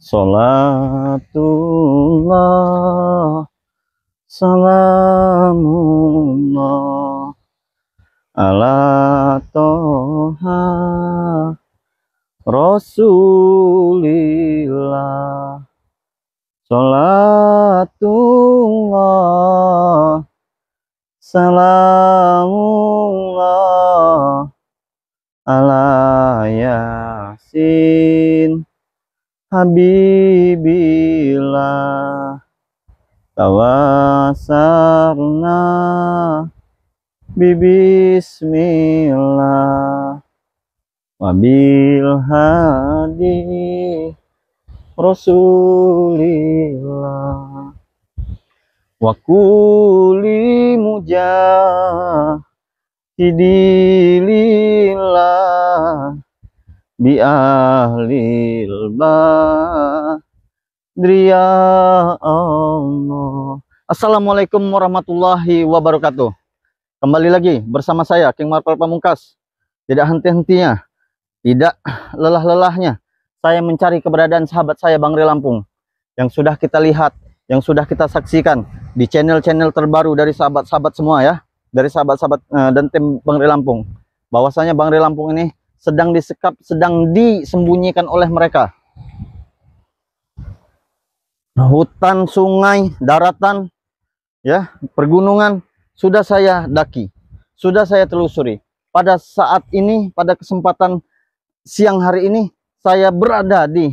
Salatullah, salamullah, ala toha Rasulillah. Salatullah, salamullah, ala Yasin Habibillah. Tawasarna bibismillah wabil hadi Rasulillah wa kulli mujahidilillah bi ahlil badri ya Allah. Assalamualaikum warahmatullahi wabarakatuh. Kembali lagi bersama saya King Marvel Pamungkas. Tidak henti-hentinya, tidak lelah-lelahnya saya mencari keberadaan sahabat saya Bang Ray Lampung, yang sudah kita lihat, yang sudah kita saksikan di channel-channel terbaru dari sahabat-sahabat semua ya, dari sahabat-sahabat dan tim Bang Ray Lampung, bahwasanya Bang Ray Lampung ini sedang disekap, sedang disembunyikan oleh mereka. Hutan, sungai, daratan, ya, pergunungan sudah saya daki, sudah saya telusuri. Pada saat ini, pada kesempatan siang hari ini, saya berada di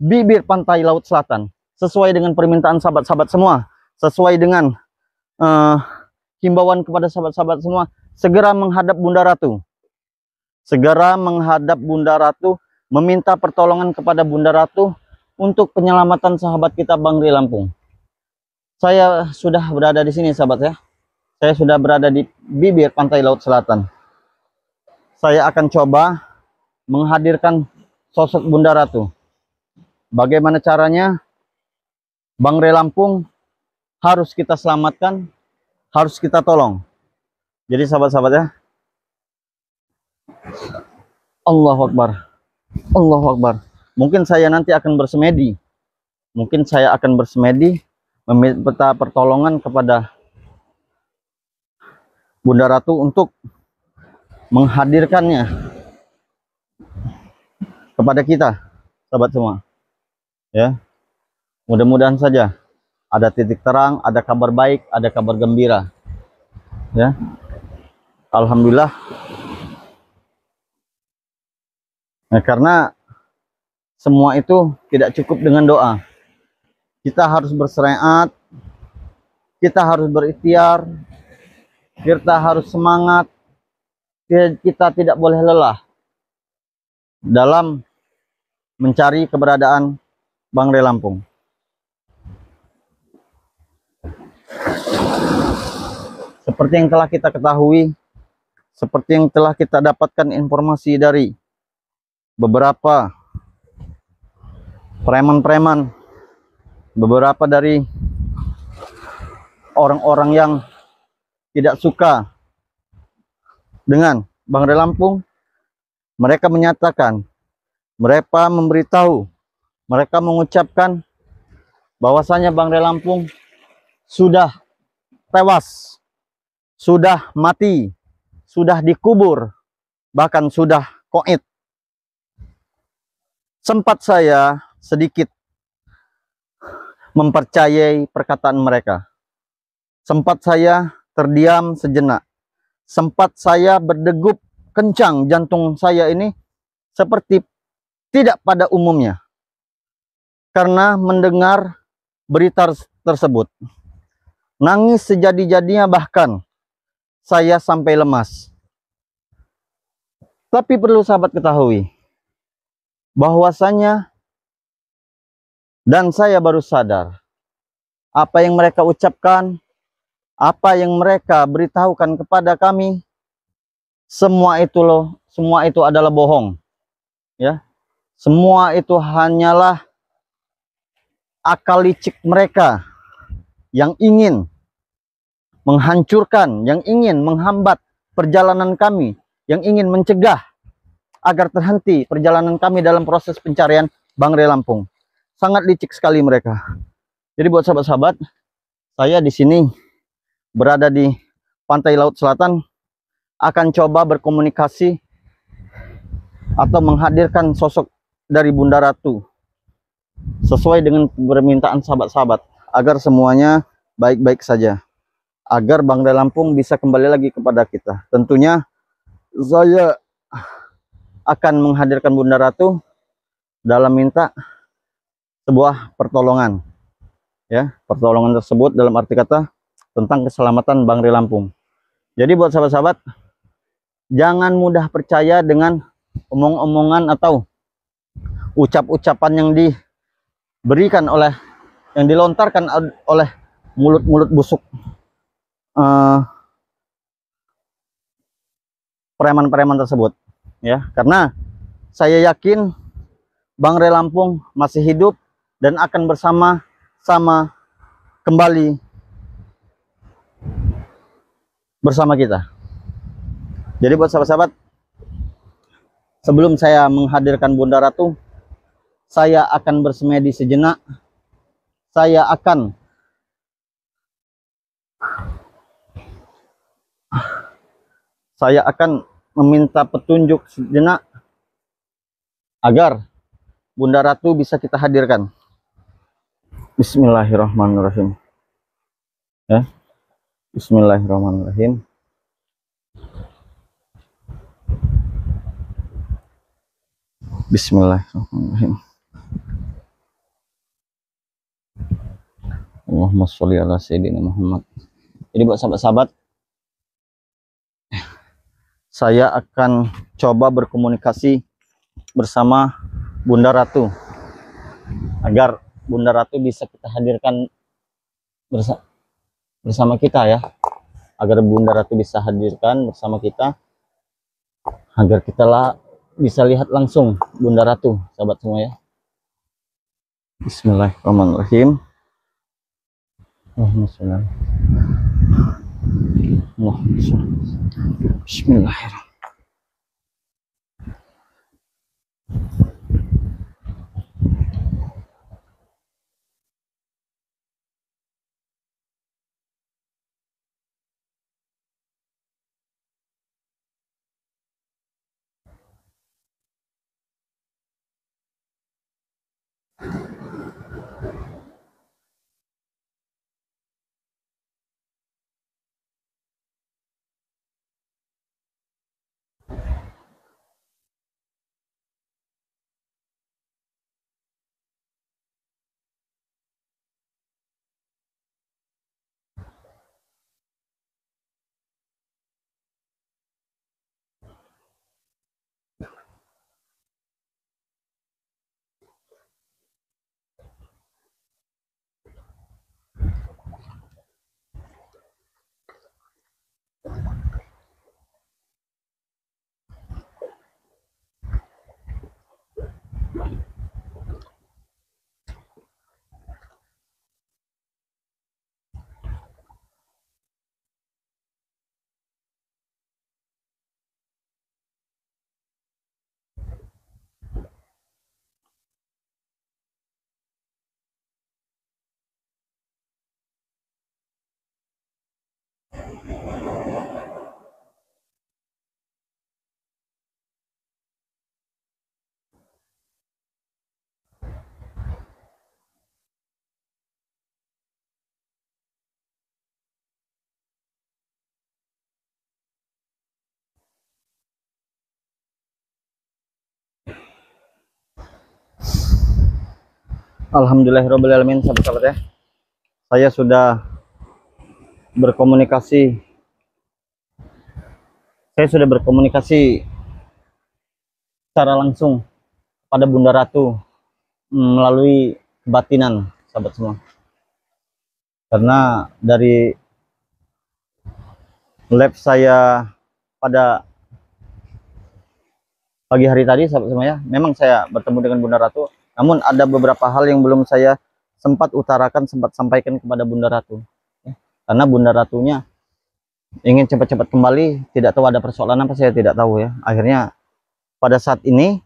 bibir pantai Laut Selatan, sesuai dengan permintaan sahabat-sahabat semua, sesuai dengan himbauan kepada sahabat-sahabat semua, segera menghadap Bunda Ratu. Segera menghadap Bunda Ratu, meminta pertolongan kepada Bunda Ratu untuk penyelamatan sahabat kita Bang Ray Lampung. Saya sudah berada di sini sahabat ya. Saya sudah berada di bibir pantai Laut Selatan. Saya akan coba menghadirkan sosok Bunda Ratu. Bagaimana caranya? Bang Ray Lampung harus kita selamatkan, harus kita tolong. Jadi sahabat-sahabat ya, Allahu Akbar, Allahu Akbar. Mungkin saya nanti akan bersemedi, meminta pertolongan kepada Bunda Ratu untuk menghadirkannya kepada kita, sahabat semua. Ya, mudah-mudahan saja ada titik terang, ada kabar baik, ada kabar gembira. Ya, alhamdulillah. Nah, karena semua itu tidak cukup dengan doa. Kita harus berseriat, kita harus berikhtiar, kita harus semangat, kita tidak boleh lelah dalam mencari keberadaan Bang Ray Lampung. Seperti yang telah kita ketahui, seperti yang telah kita dapatkan informasi dari beberapa preman-preman, beberapa dari orang-orang yang tidak suka dengan Bang Ray Lampung, mereka menyatakan, mereka memberitahu, mereka mengucapkan bahwasanya Bang Ray Lampung sudah tewas, sudah mati, sudah dikubur, bahkan sudah qoid. Sempat saya sedikit mempercayai perkataan mereka. Sempat saya terdiam sejenak. Sempat saya berdegup kencang, jantung saya ini seperti tidak pada umumnya karena mendengar berita tersebut. Nangis sejadi-jadinya, bahkan saya sampai lemas. Tapi perlu sahabat ketahui bahwasanya, dan saya baru sadar, apa yang mereka ucapkan, apa yang mereka beritahukan kepada kami, semua itu adalah bohong. Ya, semua itu hanyalah akal licik mereka yang ingin menghancurkan, yang ingin menghambat perjalanan kami, yang ingin mencegah agar terhenti perjalanan kami dalam proses pencarian Bang Ray Lampung. sangat licik sekali mereka. Jadi buat sahabat-sahabat, saya di sini berada di pantai Laut Selatan, akan coba berkomunikasi atau menghadirkan sosok dari Bunda Ratu sesuai dengan permintaan sahabat-sahabat, agar semuanya baik-baik saja, agar Bangrai Lampung bisa kembali lagi kepada kita. Tentunya saya akan menghadirkan Bunda Ratu dalam minta sebuah pertolongan, ya, pertolongan tersebut dalam arti kata tentang keselamatan Bangrai Lampung. Jadi buat sahabat-sahabat, jangan mudah percaya dengan omong-omongan atau ucap-ucapan yang diberikan oleh, yang dilontarkan oleh mulut-mulut busuk preman-preman tersebut, ya. Karena saya yakin Bangrai Lampung masih hidup dan akan bersama-sama kembali bersama kita. Jadi buat sahabat-sahabat, sebelum saya menghadirkan Bunda Ratu, saya akan bersemedi sejenak. Saya akan meminta petunjuk sejenak agar Bunda Ratu bisa kita hadirkan. Bismillahirrahmanirrahim. Ya. Bismillahirrahmanirrahim. Bismillahirrahmanirrahim. Allahumma sholli ala sayyidina Muhammad. Jadi buat sahabat-sahabat, saya akan coba berkomunikasi bersama Bunda Ratu agar Bunda Ratu bisa kita hadirkan bersama kita, ya. Agar Bunda Ratu bisa hadirkan bersama kita, agar kita bisa lihat langsung Bunda Ratu, sahabat semua, ya. Bismillahirrahmanirrahim. Bismillahirrahmanirrahim. Alhamdulillahirrahmanirrahim, sahabat-sahabat, ya. Saya sudah berkomunikasi secara langsung pada Bunda Ratu melalui kebatinan, sahabat semua. Karena dari live saya pada pagi hari tadi, sahabat semua, ya, memang saya bertemu dengan Bunda Ratu. Namun ada beberapa hal yang belum saya sempat sampaikan kepada Bunda Ratu, ya. Karena Bunda Ratunya ingin cepat-cepat kembali, tidak tahu ada persoalan apa, saya tidak tahu, ya. Akhirnya pada saat ini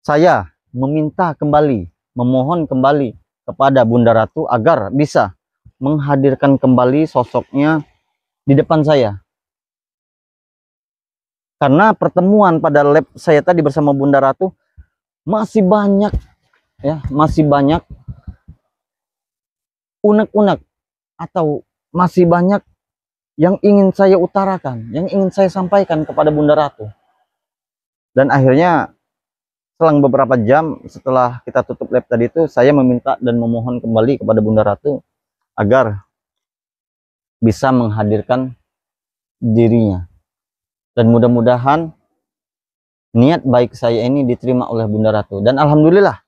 saya meminta kembali memohon kembali kepada Bunda Ratu agar bisa menghadirkan kembali sosoknya di depan saya. Karena pertemuan pada lab saya tadi bersama Bunda Ratu masih banyak ya, masih banyak unek-unek atau masih banyak yang ingin saya utarakan, yang ingin saya sampaikan kepada Bunda Ratu. Dan akhirnya selang beberapa jam setelah kita tutup lab tadi itu, saya meminta dan memohon kembali kepada Bunda Ratu agar bisa menghadirkan dirinya. Dan mudah-mudahan niat baik saya ini diterima oleh Bunda Ratu. Dan alhamdulillah,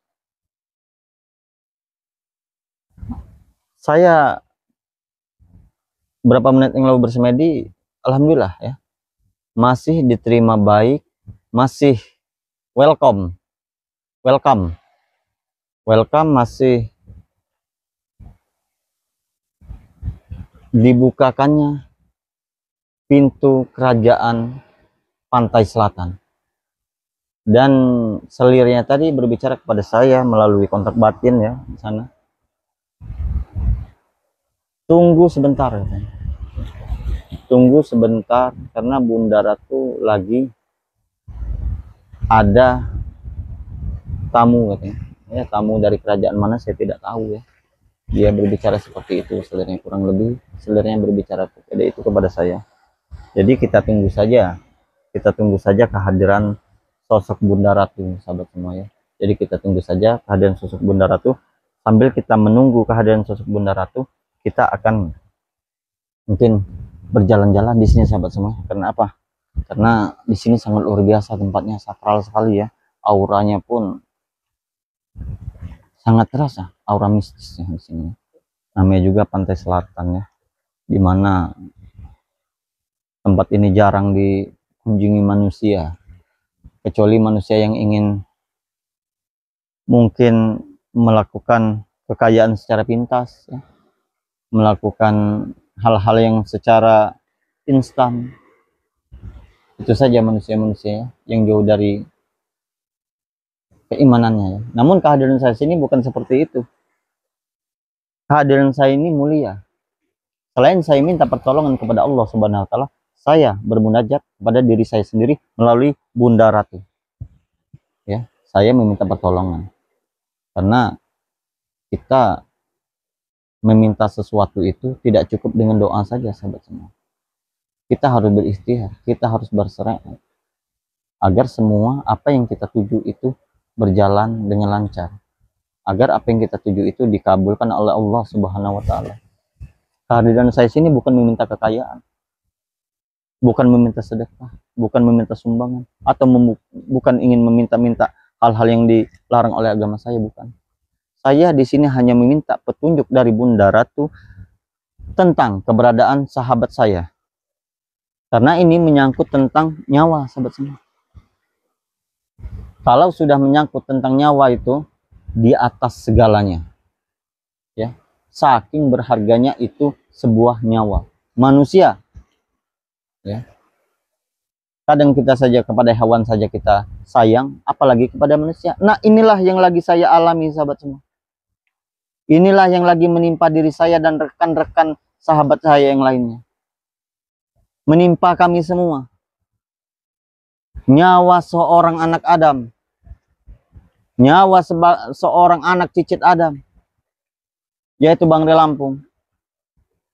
saya berapa menit yang lalu bersemedi, alhamdulillah ya, masih diterima baik, masih welcome, masih dibukakannya pintu kerajaan pantai selatan. Dan selirnya tadi berbicara kepada saya melalui kontak batin ya di sana. Tunggu sebentar ya. Tunggu sebentar karena Bunda Ratu lagi ada tamu katanya. Ya, tamu dari kerajaan mana saya tidak tahu ya. Dia berbicara seperti itu, selirnya kurang lebih selirnya berbicara kepada itu kepada saya. Jadi kita tunggu saja. Kita tunggu saja kehadiran sosok Bunda Ratu, sahabat semua ya. Jadi kita tunggu saja kehadiran sosok Bunda Ratu. Sambil kita menunggu kehadiran sosok Bunda Ratu, kita akan mungkin berjalan-jalan di sini sahabat semua. Karena apa? Karena di sini sangat luar biasa tempatnya, sakral sekali ya. Auranya pun sangat terasa, aura mistis ya di sini. Namanya juga pantai selatan ya, dimana tempat ini jarang dikunjungi manusia, kecuali manusia yang ingin mungkin melakukan kekayaan secara pintas ya, melakukan hal-hal yang secara instan. Itu saja manusia-manusia yang jauh dari keimanannya ya. Namun kehadiran saya sini bukan seperti itu. Kehadiran saya ini mulia. Selain saya minta pertolongan kepada Allah Subhanahu wa taala, saya bermunajat kepada diri saya sendiri melalui Bunda Ratu. Ya, saya meminta pertolongan. Karena kita meminta sesuatu itu tidak cukup dengan doa saja sahabat semua. Kita harus berikhtiar, kita harus berserah agar semua apa yang kita tuju itu berjalan dengan lancar. Agar apa yang kita tuju itu dikabulkan oleh Allah Subhanahu wa taala. Kehadiran saya sini bukan meminta kekayaan, bukan meminta sedekah, bukan meminta sumbangan, atau bukan ingin meminta-minta hal-hal yang dilarang oleh agama saya, bukan. Saya di sini hanya meminta petunjuk dari Bunda Ratu tentang keberadaan sahabat saya. Karena ini menyangkut tentang nyawa, sahabat semua. Kalau sudah menyangkut tentang nyawa itu di atas segalanya. Ya, saking berharganya itu sebuah nyawa manusia. Ya. Kadang kita saja kepada hewan saja kita sayang, apalagi kepada manusia. Nah, inilah yang lagi saya alami, sahabat semua. Inilah yang lagi menimpa diri saya dan rekan-rekan sahabat saya yang lainnya. Menimpa kami semua. Nyawa seorang anak Adam. Nyawa seorang anak cicit Adam. Yaitu Bangre Lampung.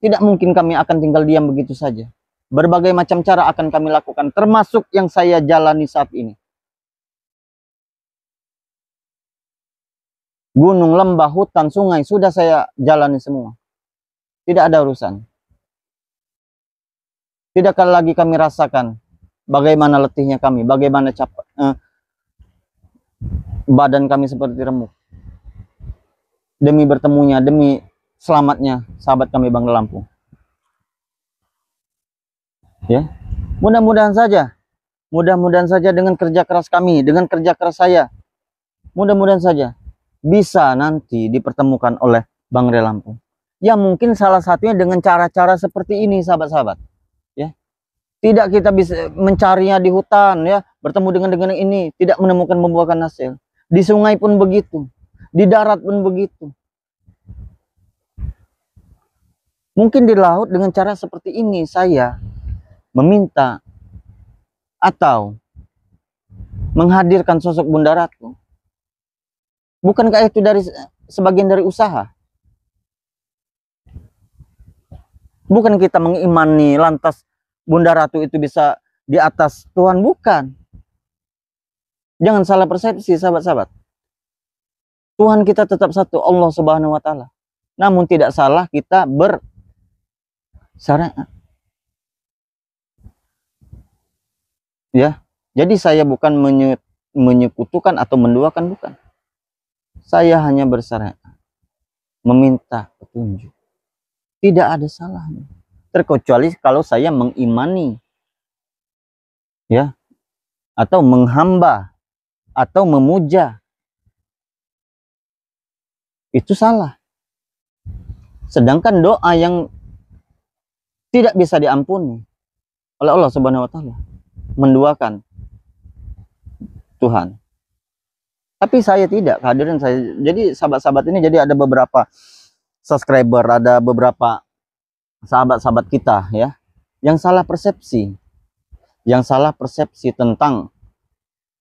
Tidak mungkin kami akan tinggal diam begitu saja. Berbagai macam cara akan kami lakukan, termasuk yang saya jalani saat ini. Gunung, lembah, hutan, sungai, sudah saya jalani semua. Tidak ada urusan. Tidak lagi kami rasakan bagaimana letihnya kami, bagaimana badan kami seperti remuk. Demi bertemunya, demi selamatnya sahabat kami Bangre Lampung. Ya, mudah-mudahan saja dengan kerja keras kami, dengan kerja keras saya, mudah-mudahan saja bisa nanti dipertemukan oleh Bangre Lampung. Ya, mungkin salah satunya dengan cara-cara seperti ini, sahabat-sahabat. Ya, tidak kita bisa mencarinya di hutan, ya, bertemu dengan ini, tidak menemukan membuahkan hasil. Di sungai pun begitu. Di darat pun begitu. Mungkin di laut dengan cara seperti ini saya meminta atau menghadirkan sosok Bunda Ratu. Bukankah itu dari sebagian dari usaha? Bukan kita mengimani lantas Bunda Ratu itu bisa di atas Tuhan, bukan. Jangan salah persepsi, sahabat-sahabat. Tuhan kita tetap satu, Allah Subhanahu wa Ta'ala. Namun tidak salah kita bersyariat. Ya, jadi saya bukan menyekutukan atau menduakan, bukan. Saya hanya bersyariat, meminta petunjuk. Tidak ada salahnya. Terkecuali kalau saya mengimani, ya, atau menghamba, atau memuja. Itu salah. Sedangkan doa yang tidak bisa diampuni oleh Allah Subhanahu wa Ta'ala, menduakan Tuhan. Tapi saya tidak, kehadiran saya. Jadi sahabat-sahabat ini, jadi ada beberapa subscriber, ada beberapa sahabat-sahabat kita ya yang salah persepsi. Yang salah persepsi tentang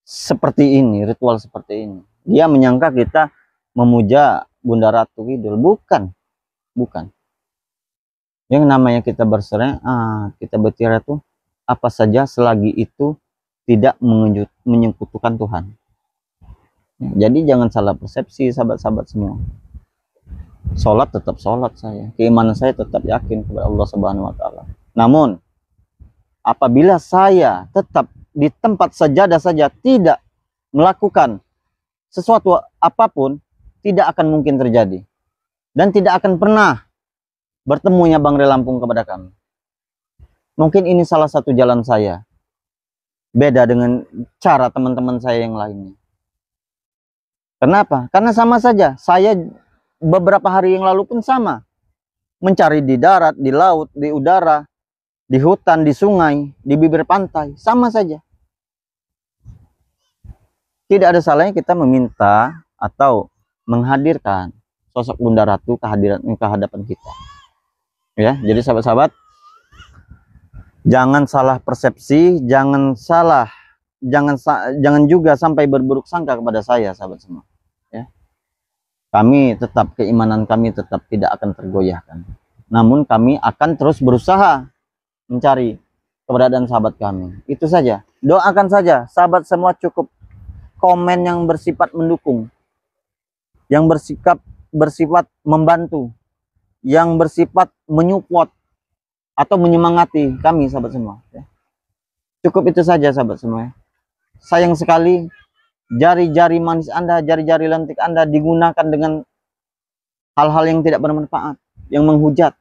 seperti ini, ritual seperti ini. Dia menyangka kita memuja Bunda Ratu Kidul. Bukan. Bukan. Yang namanya kita bersyariat, kita bertiara itu apa saja selagi itu tidak menyekutukan Tuhan. Jadi jangan salah persepsi, sahabat-sahabat semua. Sholat tetap sholat saya. Keimanan saya tetap yakin kepada Allah Subhanahu wa Ta'ala. Namun, apabila saya tetap di tempat sajadah saja tidak melakukan sesuatu apapun, tidak akan mungkin terjadi. Dan tidak akan pernah bertemunya Bang Ray Lampung kepada kami. Mungkin ini salah satu jalan saya. Beda dengan cara teman-teman saya yang lainnya. Kenapa? Karena sama saja. Saya beberapa hari yang lalu pun sama. Mencari di darat, di laut, di udara, di hutan, di sungai, di bibir pantai. Sama saja. Tidak ada salahnya kita meminta atau menghadirkan sosok Bunda Ratu ke hadapan kita. Ya, jadi sahabat-sahabat, jangan salah persepsi, jangan juga sampai berburuk sangka kepada saya, sahabat semua. Ya. Kami tetap, keimanan kami tetap tidak akan tergoyahkan. Namun kami akan terus berusaha mencari keberadaan sahabat kami. Itu saja. Doakan saja, sahabat semua cukup komen yang bersifat mendukung, yang bersifat membantu, yang bersifat menyupport atau menyemangati kami, sahabat semua. Ya. Cukup itu saja, sahabat semua. Ya. Sayang sekali jari-jari manis Anda, jari-jari lentik Anda digunakan dengan hal-hal yang tidak bermanfaat, yang menghujat.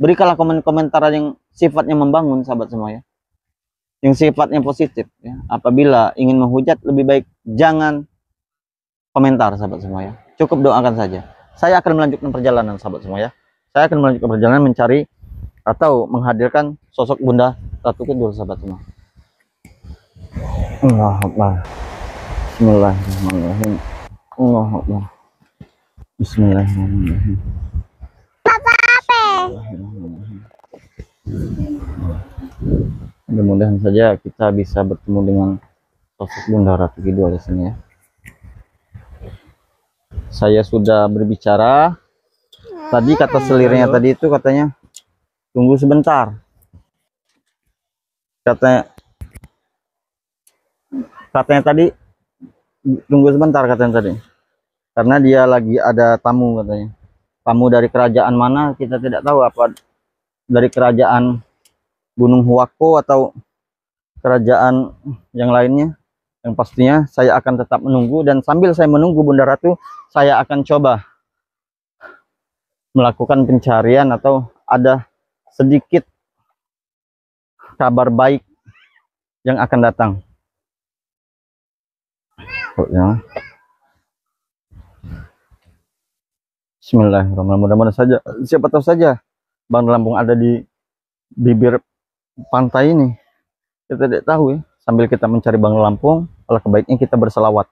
Berikanlah komentar yang sifatnya membangun, sahabat semua ya. Yang sifatnya positif ya. Apabila ingin menghujat, lebih baik jangan komentar, sahabat semua ya. Cukup doakan saja. Saya akan melanjutkan perjalanan, sahabat semua ya. Saya akan melanjutkan perjalanan mencari atau menghadirkan sosok Bunda Ratu Kidul, sahabat semua. Allahu Akbar. Bismillahirrahmanirrahim. Allahu Akbar. Bismillahirrahmanirrahim. Mudah-mudahan saja kita bisa bertemu dengan sosok Bunda Ratu Kidul di sini ya. Saya sudah berbicara. Tadi kata selirnya tadi itu katanya tunggu sebentar. Katanya tadi tunggu sebentar katanya tadi. Karena dia lagi ada tamu katanya. Tamu dari kerajaan mana kita tidak tahu, apa dari kerajaan Gunung Huako atau kerajaan yang lainnya. Yang pastinya saya akan tetap menunggu, dan sambil saya menunggu Bunda Ratu, saya akan coba melakukan pencarian atau ada sedikit kabar baik yang akan datang. Ya. Bismillahirrahmanirrahim. Mudah-mudahan saja, siapa tahu saja Bang Lampung ada di bibir pantai ini. Kita tidak tahu ya. Sambil kita mencari Bang Lampung, alangkah baiknya kita berselawat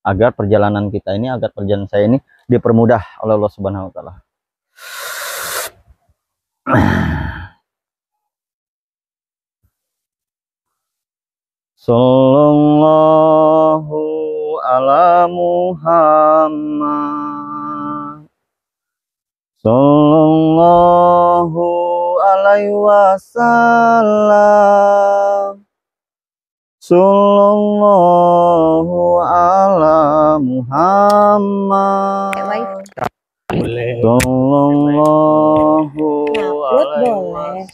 agar perjalanan kita ini, agar perjalanan saya ini dipermudah oleh Allah Subhanahu wa taala. Sallallahu ala Muhammad, sallallahu alaihi wasallam, sallallahu ala Muhammad, sallallahu alaihi boleh.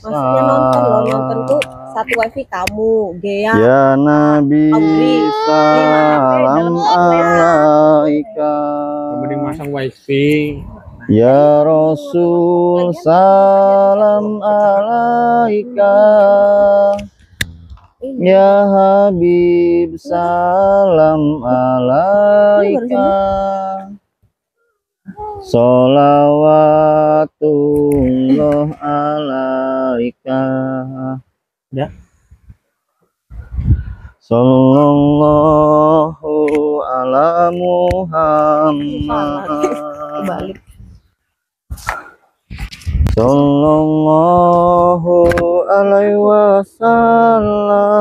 Maksudnya nonton loh, nonton tuh satu wifi kamu, Gea, ya Nabi Audrey, salam alaika, mending masang wifi. ya Rasul salam alaika, ya Habib salam alaika, sholawatullah alaika, Ya. sallallahu ala Muhammad, balik. sallallahu alaihi wasallam,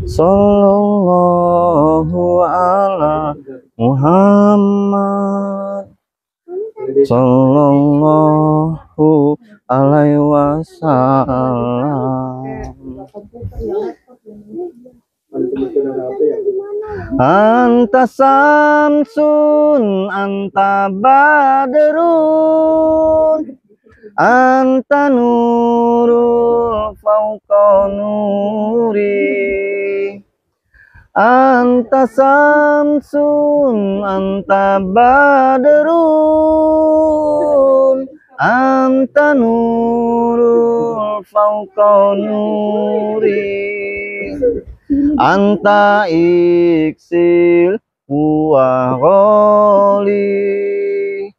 sallallahu ala Muhammad, sallallahu alaihi wasallam. Anta samsun, anta badrun, anta nurul fauqa nuri, anta samsun, anta badrun, anta nurul fauqa nuri, anta iksil huwa ghali,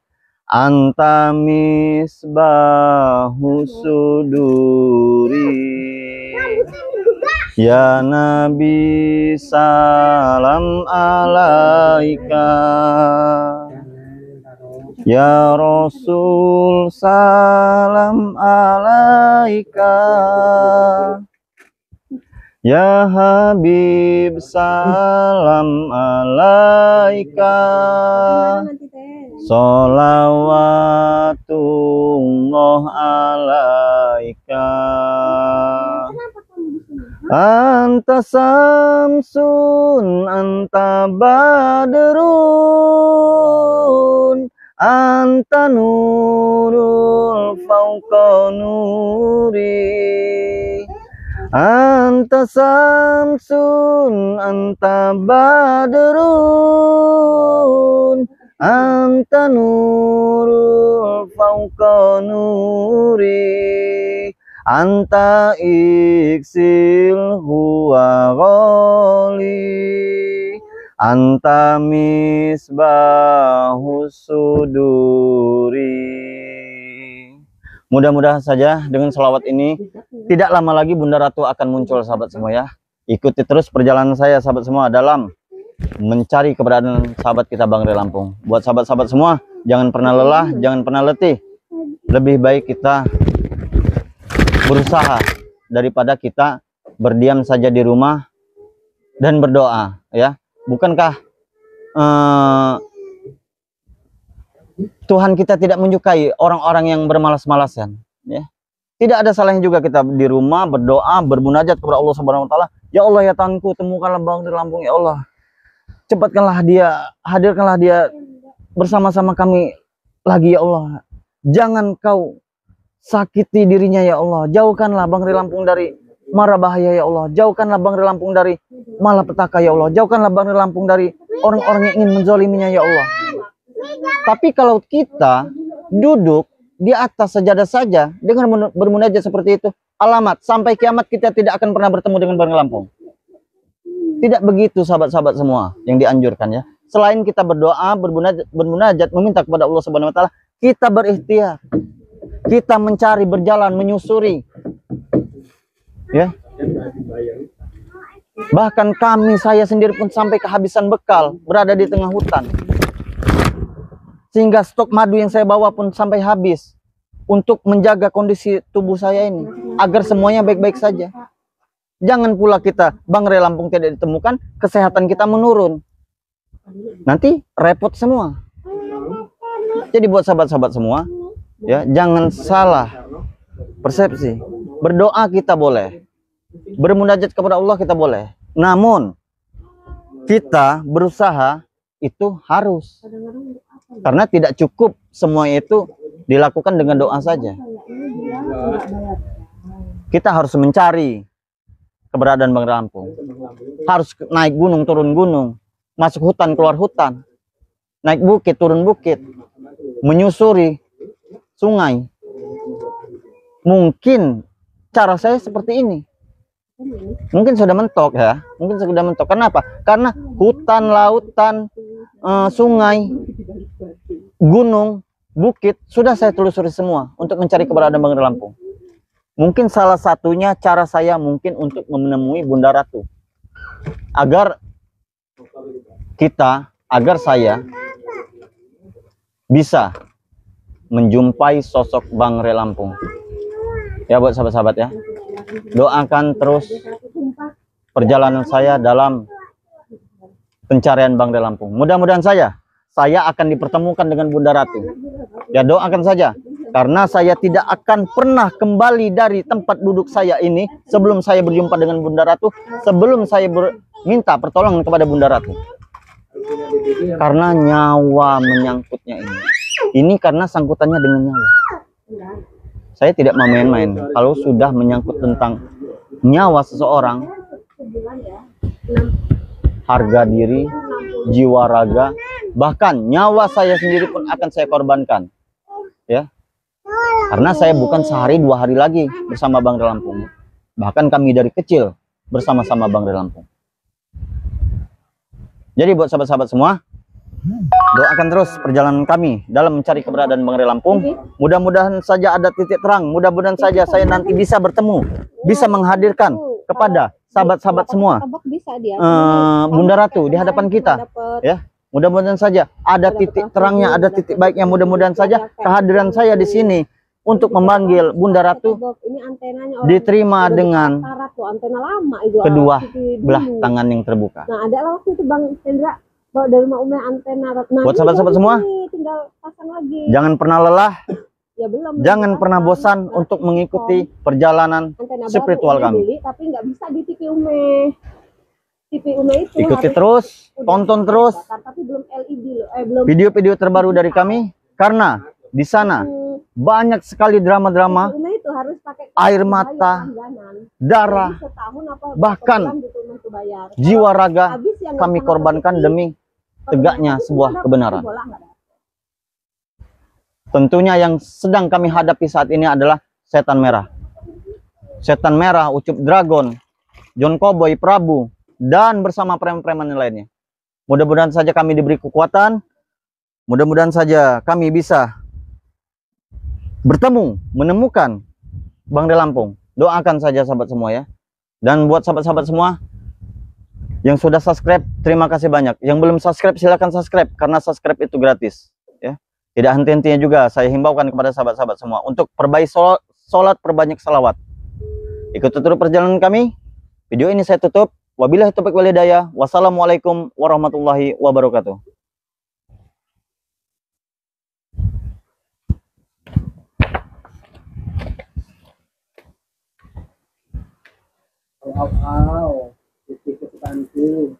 anta misbahu suduri, ya Nabi salam alaika, ya Rasul salam alaika, ya Habib salam alaika, sholawatullah alaika, anta samsun, anta badrun, anta nurul fauqa nuri, anta samsun, anta badrun, anta nurul fauqa nuri, anta iksil huwa ghali, anta misbahu suduri. Mudah-mudahan saja dengan selawat ini tidak lama lagi Bunda Ratu akan muncul, sahabat semua ya. Ikuti terus perjalanan saya sahabat semua dalam mencari keberadaan sahabat kita Bang Ray Lampung. Buat sahabat-sahabat semua, jangan pernah lelah, jangan pernah letih. Lebih baik kita berusaha daripada kita berdiam saja di rumah dan berdoa ya. Bukankah Tuhan kita tidak menyukai orang-orang yang bermalas-malasan ya? Tidak ada salahnya juga kita di rumah berdoa, bermunajat kepada Allah Subhanahu wa taala. Ya Allah ya Tuhanku, temukanlah Bang Ray Lampung ya Allah. Cepatkanlah dia, hadirkanlah dia bersama-sama kami lagi ya Allah. Jangan kau sakiti dirinya ya Allah. Jauhkanlah Bang Ray Lampung dari mara bahaya ya Allah. Jauhkanlah Bang Ray Lampung dari malapetaka ya Allah. Jauhkanlah Bang Ray Lampung dari orang-orang yang ingin menzaliminya ya Allah. Tapi kalau kita duduk di atas sajadah saja dengan bermunajat seperti itu, alamat sampai kiamat kita tidak akan pernah bertemu dengan Bang Ray Lampung. Tidak begitu sahabat-sahabat semua yang dianjurkan ya. Selain kita berdoa, bermunajat, meminta kepada Allah Subhanahu wa taala, kita berikhtiar. Kita mencari, berjalan, menyusuri. Ya. Bahkan saya sendiri pun sampai kehabisan bekal, berada di tengah hutan. Sehingga stok madu yang saya bawa pun sampai habis untuk menjaga kondisi tubuh saya ini agar semuanya baik-baik saja. Jangan pula kita Bangrai Lampung tidak ditemukan, kesehatan kita menurun. Nanti repot semua. Jadi buat sahabat-sahabat semua, ya, jangan salah persepsi. Berdoa kita boleh, bermunajat kepada Allah kita boleh. Namun kita berusaha itu harus. Karena tidak cukup semua itu dilakukan dengan doa saja. Kita harus mencari keberadaan Bangrai Lampung. Harus naik gunung, turun gunung, masuk hutan, keluar hutan, naik bukit, turun bukit, menyusuri sungai. Mungkin cara saya seperti ini. Mungkin sudah mentok ya. Mungkin sudah mentok. Kenapa? Karena hutan, lautan, sungai, gunung, bukit sudah saya telusuri semua untuk mencari keberadaan Bangrai Lampung. Mungkin salah satunya cara saya mungkin untuk menemui Bunda Ratu. Agar saya bisa menjumpai sosok Bangrai Lampung. Ya buat sahabat-sahabat ya. Doakan terus perjalanan saya dalam pencarian Bangrai Lampung. Mudah-mudahan saya akan dipertemukan dengan Bunda Ratu. Ya doakan saja. Karena saya tidak akan pernah kembali dari tempat duduk saya ini sebelum saya berjumpa dengan Bunda Ratu, sebelum saya minta pertolongan kepada Bunda Ratu. Karena nyawa menyangkutnya ini. Ini karena sangkutannya dengan nyawa. Saya tidak mau main-main. Kalau sudah menyangkut tentang nyawa seseorang, harga diri, jiwa raga, bahkan nyawa saya sendiri pun akan saya korbankan. Ya. Karena saya bukan sehari 2 hari lagi bersama Bangrai Lampung. Bahkan kami dari kecil bersama-sama Bangrai Lampung. Jadi buat sahabat-sahabat semua, doakan terus perjalanan kami dalam mencari keberadaan Bangrai Lampung. Mudah-mudahan saja ada titik terang. Mudah-mudahan saja saya nanti bisa bertemu, bisa menghadirkan kepada sahabat-sahabat semua Bunda Ratu di hadapan kita. Ya, mudah-mudahan saja ada titik terangnya, ada titik baiknya. Mudah-mudahan saja kehadiran saya di sini untuk memanggil Bunda Ratu diterima dengan kedua belah tangan yang terbuka. Nah, ada waktu itu Bang Hendra bawa dari rumah Ume antena. Nah, buat sahabat-sahabat semua, tinggal pasang lagi. Jangan pernah lelah, ya, jangan pernah bosan untuk mengikuti perjalanan spiritual kami. Beli, tapi nggak bisa di TV Ume. TV Ume itu ikuti terus, tonton terus tapi belum LED loh. Video-video terbaru dari kami, karena di sana banyak sekali drama-drama, itu harus pakai air mata, darah, bahkan jiwa raga kami korbankan demi tegaknya sebuah kebenaran. Tentunya yang sedang kami hadapi saat ini adalah setan merah. Setan merah, Ucup Dragon, John Cowboy, Prabu, dan bersama preman-preman yang lainnya. Mudah-mudahan saja kami diberi kekuatan. Mudah-mudahan saja kami bisa bertemu, menemukan Bangrai Lampung. Doakan saja sahabat semua ya. Dan buat sahabat-sahabat semua yang sudah subscribe, terima kasih banyak. Yang belum subscribe, silakan subscribe, karena subscribe itu gratis ya. Tidak henti-hentinya juga saya himbaukan kepada sahabat-sahabat semua untuk perbaiki sholat, perbanyak salawat. Ikuti terus perjalanan kami. Video ini saya tutup. Wabillahi taufiq wal hidayah. Wassalamualaikum warahmatullahi wabarakatuh. Wow, titik kesukaanku.